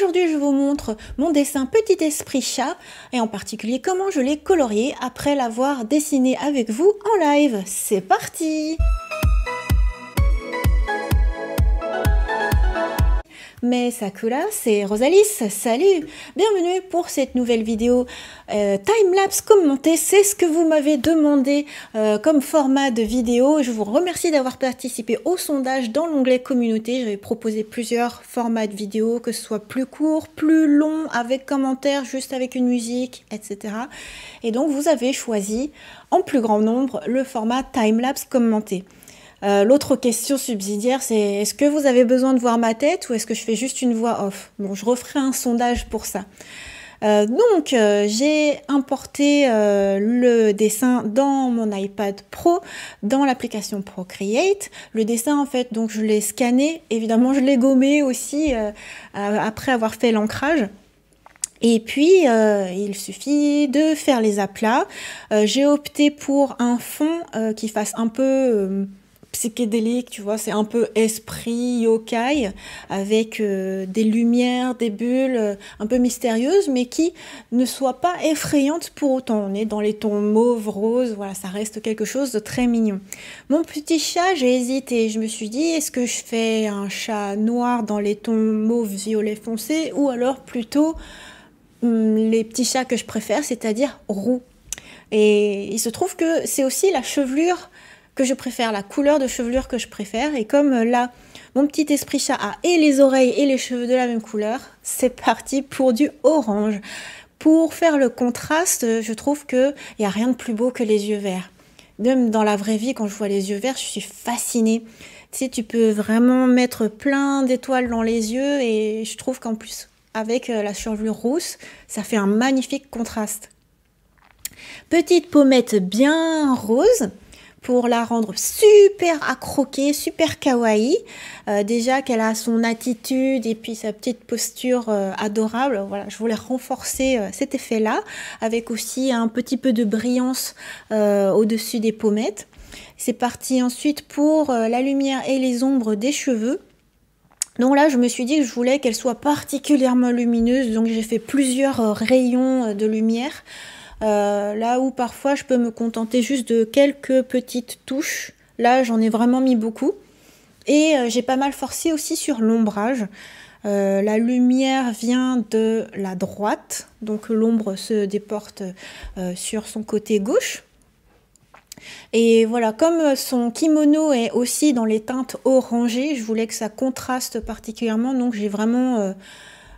Aujourd'hui je vous montre mon dessin Petit Esprit Chat et en particulier comment je l'ai colorié après l'avoir dessiné avec vous en live. C'est parti! Mais Sakura, c'est Rosalis, salut! Bienvenue pour cette nouvelle vidéo time-lapse commentée, c'est ce que vous m'avez demandé comme format de vidéo. Je vous remercie d'avoir participé au sondage dans l'onglet communauté. J'avais proposé plusieurs formats de vidéos, que ce soit plus court, plus long, avec commentaires, juste avec une musique, etc. Et donc vous avez choisi en plus grand nombre le format time-lapse commenté. L'autre question subsidiaire, c'est est-ce que vous avez besoin de voir ma tête ou est-ce que je fais juste une voix off? Bon, je referai un sondage pour ça. J'ai importé le dessin dans mon iPad Pro, dans l'application Procreate. Le dessin, en fait, donc je l'ai scanné. Évidemment, je l'ai gommé aussi après avoir fait l'ancrage. Et puis, il suffit de faire les aplats. J'ai opté pour un fond qui fasse un peu psychédélique, tu vois, c'est un peu esprit yokai avec des lumières, des bulles un peu mystérieuses, mais qui ne soient pas effrayantes pour autant. On est dans les tons mauve, rose, voilà, ça reste quelque chose de très mignon. Mon petit chat, j'ai hésité, je me suis dit, est-ce que je fais un chat noir dans les tons mauve, violet foncé, ou alors plutôt les petits chats que je préfère, c'est-à-dire roux. Et il se trouve que c'est aussi la chevelure que je préfère, la couleur de chevelure que je préfère. Et comme là, mon petit esprit chat a et les oreilles et les cheveux de la même couleur, c'est parti pour du orange. Pour faire le contraste, je trouve qu'il n'y a rien de plus beau que les yeux verts. Même dans la vraie vie, quand je vois les yeux verts, je suis fascinée. Tu sais, tu peux vraiment mettre plein d'étoiles dans les yeux et je trouve qu'en plus, avec la chevelure rousse, ça fait un magnifique contraste. Petite pommette bien rose, pour la rendre super à croquer, super kawaii. Déjà qu'elle a son attitude et puis sa petite posture adorable. Voilà, je voulais renforcer cet effet-là, avec aussi un petit peu de brillance au-dessus des pommettes. C'est parti ensuite pour la lumière et les ombres des cheveux. Donc là, je me suis dit que je voulais qu'elle soit particulièrement lumineuse, donc j'ai fait plusieurs rayons de lumière. Là où parfois je peux me contenter juste de quelques petites touches, là j'en ai vraiment mis beaucoup. Et j'ai pas mal forcé aussi sur l'ombrage. La lumière vient de la droite, donc l'ombre se déporte sur son côté gauche. Et voilà, comme son kimono est aussi dans les teintes orangées, je voulais que ça contraste particulièrement, donc j'ai vraiment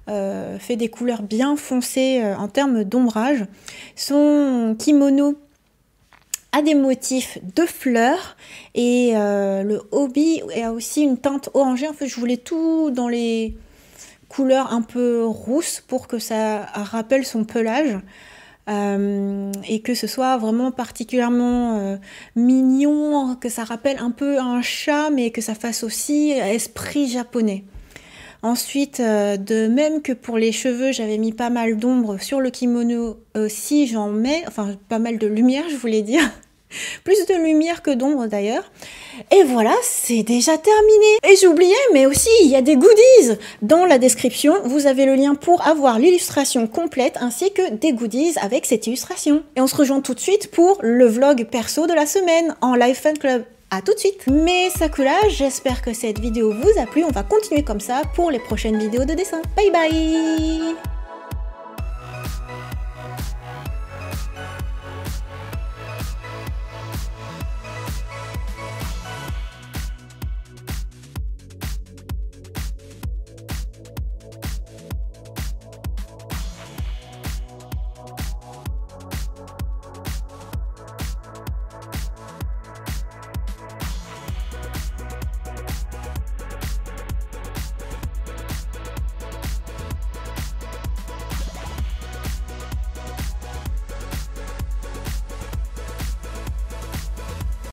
fait des couleurs bien foncées en termes d'ombrage. Son kimono a des motifs de fleurs et le hobby a aussi une teinte orangée. En fait, je voulais tout dans les couleurs un peu rousses pour que ça rappelle son pelage. Et que ce soit vraiment particulièrement mignon, que ça rappelle un peu un chat, mais que ça fasse aussi esprit japonais. Ensuite, de même que pour les cheveux, j'avais mis pas mal d'ombre sur le kimono aussi, j'en mets, enfin pas mal de lumière, je voulais dire. Plus de lumière que d'ombre d'ailleurs. Et voilà, c'est déjà terminé. Et j'oubliais, mais aussi, il y a des goodies. Dans la description, vous avez le lien pour avoir l'illustration complète ainsi que des goodies avec cette illustration. Et on se rejoint tout de suite pour le vlog perso de la semaine en Live Fan Club. A tout de suite. Mais Sakura, j'espère que cette vidéo vous a plu. On va continuer comme ça pour les prochaines vidéos de dessin. Bye bye.